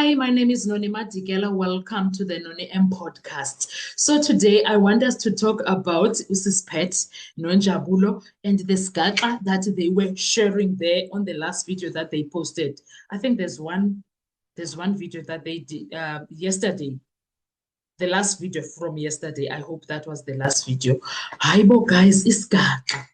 Hi, my name is Noni Madikela. Welcome to the Noni M podcast. So today I want us to talk about Usis Pet, Nonjabulo, and the skata that they were sharing there on the last video that they posted. I think there's one video that they did yesterday. The last video from yesterday. I hope that was the last video. Hibo guys, iskata.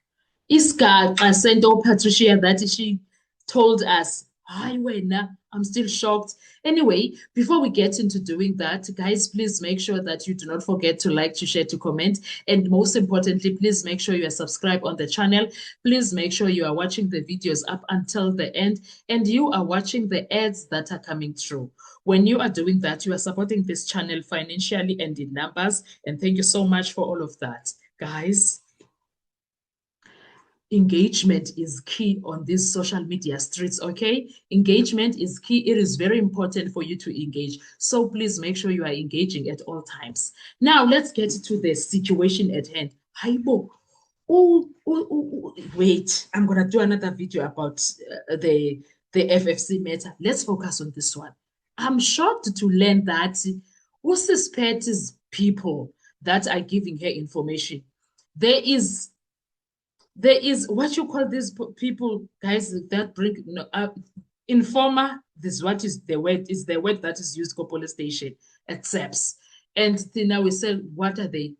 Iskata sent out Patricia that she told us. Hi, Wena. I'm still shocked. Anyway, before we get into doing that, guys, please make sure that you do not forget to like, to share, to comment. And most importantly, please make sure you are subscribed on the channel. Please make sure you are watching the videos up until the end and you are watching the ads that are coming through. When you are doing that, you are supporting this channel financially and in numbers. And thank you so much for all of that. Guys, engagement is key on these social media streets, okay? Engagement is key. It is very important for you to engage. So please make sure you are engaging at all times. Now, let's get to the situation at hand. Haibo. Wait, I'm going to do another video about the FFC matter. Let's focus on this one. I'm shocked to learn that Usis Pet's people that are giving her information, there is what you call these people, guys, that bring informer. This what is the word that is used for police station, accepts. And now we say, what are they?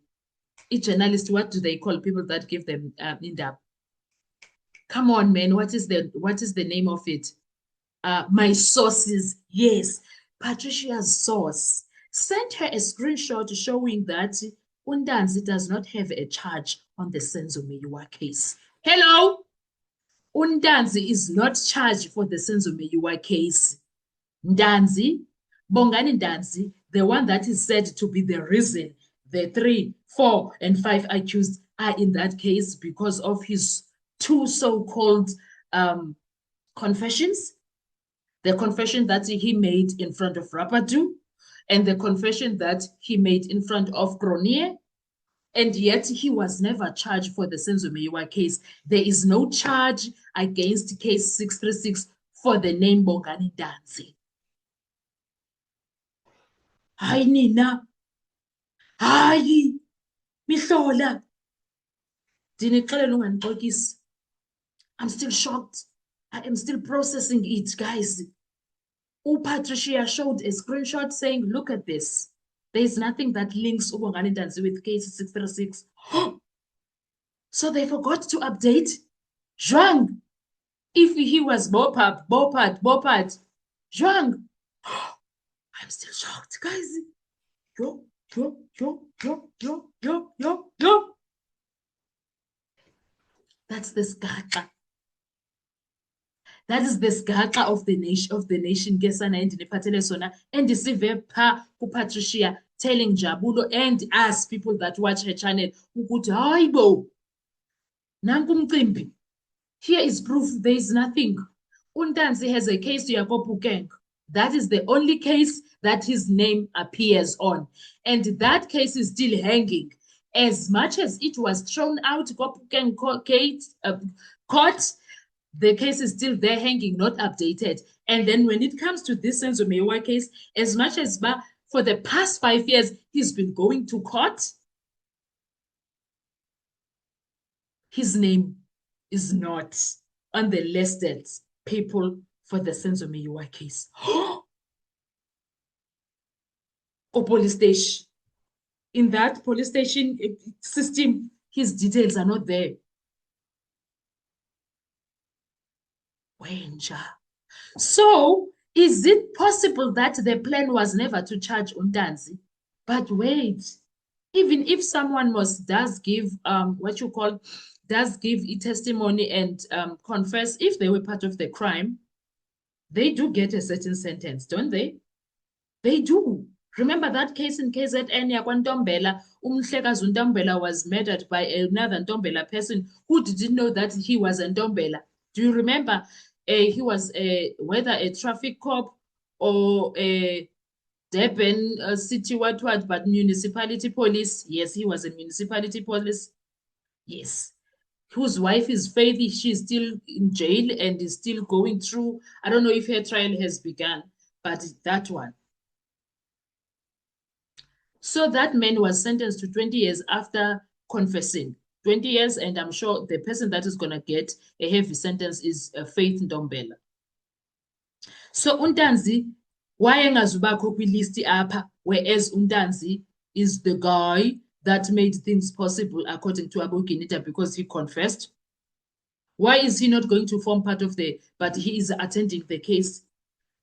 Each journalist, what do they call people that give them in depth? Come on, man, what is the name of it? My sources. Yes, Patricia's source sent her a screenshot showing that Undanzi does not have a charge on the Senzo Meyiwa case. Hello? Undanzi is not charged for the Senzo Meyiwa case. Ndanzi, Bongani Ndanzi, the one that is said to be the reason the 3, 4, and 5 accused are in that case because of his 2 so-called confessions. The confession that he made in front of Rapatu and the confession that he made in front of Cronje. And yet he was never charged for the Senzo Meyiwa case. There is no charge against case 636 for the name Bongani Ndanzi. Hi, Nina. Hi, Mihlola. I'm still shocked. I am still processing it, guys. Patricia showed a screenshot saying, look at this. There is nothing that links Bongani Ndanzi with case 636. So they forgot to update Zhuang. If he was Bopad, Zhuang. I'm still shocked, guys. Yo. That's the skata. That is the skata of the nation. Gesana and Nepatele Sona and the Sive Pa Patricia telling Jabulo and us people that watch her channel Haibo. Nankum. Here is proof there is nothing. Undanzi has a case to Yakopu Gang. That is the only case that his name appears on. And that case is still hanging. As much as it was thrown out, Kopu court, the case is still there hanging, not updated. And then when it comes to this Senzo Meyiwa case, as much as for the past 5 years, he's been going to court, his name is not on the listed people for the Senzo Meyiwa case. Or police station. In that police station system, his details are not there. Wenja. So, is it possible that the plan was never to charge Undanzi? But wait, even if someone does give a testimony and confess if they were part of the crime, they do get a certain sentence, don't they? They do. Remember that case in KZN Yakwantombela, Umhlekazi Ntombela was murdered by another Ntombela person who didn't know that he was a Ntombela. Do you remember? He was whether a traffic cop or a Durban city but municipality police. Yes, he was a municipality police. Yes. Whose wife is Faithy. She's still in jail and is still going through. I don't know if her trial has begun. but that one. So that man was sentenced to 20 years after confessing. 20 years, and I'm sure the person that is going to get a heavy sentence is Faith Ndombela. So uNtanzi wayengazubakho kwilist apha, whereas uNtanzi is the guy that made things possible according to Abu Ginita because he confessed. Why is he not going to form part of but he is attending the case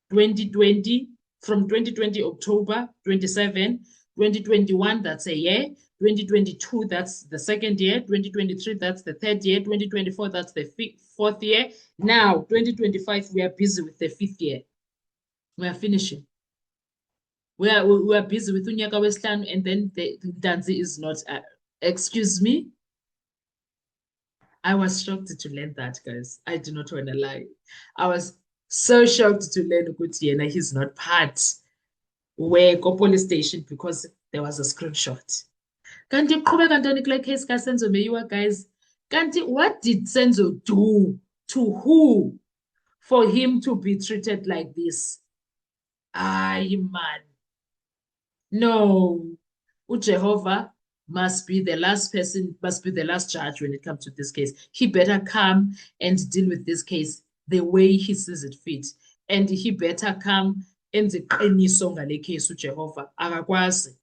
2020, from 2020 October 27, 2021, that's a year, 2022, that's the second year, 2023, that's the third year, 2024, that's the fourth year. Now, 2025, we are busy with the fifth year. We are finishing. We are busy with Unyaka Westland, and then the Danzi is not. Excuse me? I was shocked to learn that, guys. I do not want to lie. I was so shocked to learn Ukutiena he's not part where go police station because there was a screenshot. Kanti qhubeka ntoni kule case kaSenzo Meyiwa, guys? Kanti what did Senzo do to who for him to be treated like this? Ay, man. No. Jehovah must be the last person, must be the last judge when it comes to this case. He better come and deal with this case the way he sees it fit. And he better come and iqiniso ngale case uJehova. Akakwazi.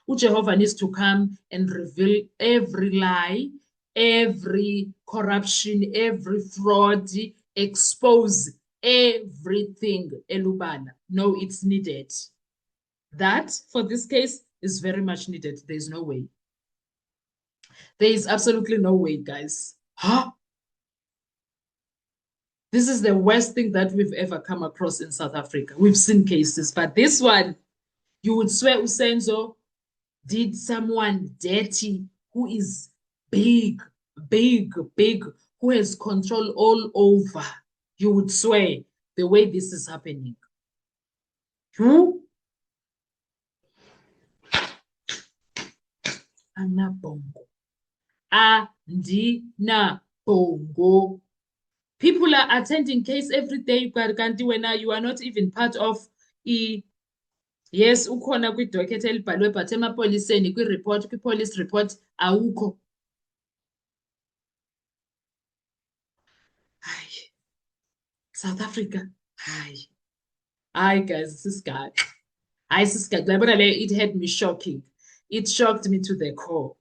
uJehova needs to come and reveal every lie, every corruption, every fraud, expose everything. Elubana. No, it's needed. That, for this case, is very much needed. There's no way. There is absolutely no way, guys. Huh? This is the worst thing that we've ever come across in South Africa. We've seen cases, but this one, you would swear Usenzo did someone dirty who is big, who has control all over. You would swear the way this is happening. Who? Anabongo. Andina bongo. People are attending case every day, kanti wena you are not even part of yes, ukhona kwi-docket elibhalwe but emapoliseni kwi-police report awukho. Hayi. South Africa. Hayi guys, this guy. It had me shocking. It shocked me to the core.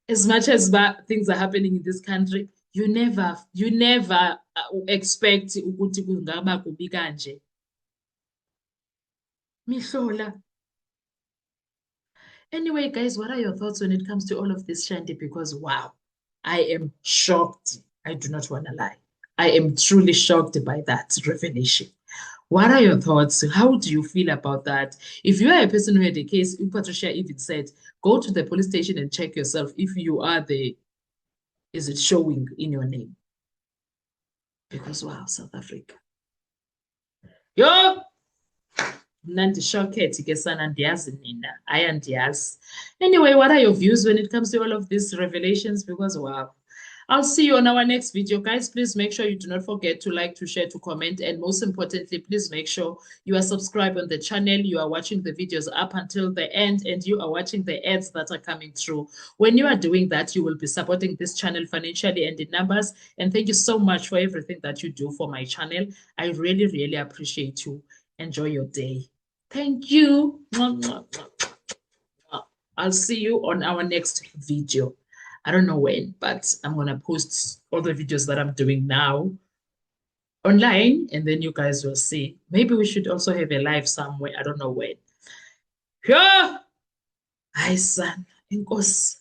As much as things are happening in this country, you never expect ukuthi kungaba kubi kanje. Mihlola. Anyway, guys, what are your thoughts when it comes to all of this, Shanti? Because wow, I am shocked. I do not want to lie. I am truly shocked by that revelation. What are your thoughts? How do you feel about that? If you are a person who had a case, Patricia even said, go to the police station and check yourself if you are is it showing in your name? Because wow, South Africa. Yo! Anyway, what are your views when it comes to all of these revelations? Because wow. I'll see you on our next video, guys. Please make sure you do not forget to like, to share, to comment, and most importantly, please make sure you are subscribed on the channel. You are watching the videos up until the end, and you are watching the ads that are coming through. When you are doing that, you will be supporting this channel financially and in numbers. And thank you so much for everything that you do for my channel. I really, really appreciate you. Enjoy your day. Thank you. I'll see you on our next video. I don't know when, but I'm going to post all the videos that I'm doing now online, and then you guys will see. Maybe we should also have a live somewhere. I don't know when. Yeah. Hi, son. Inkos.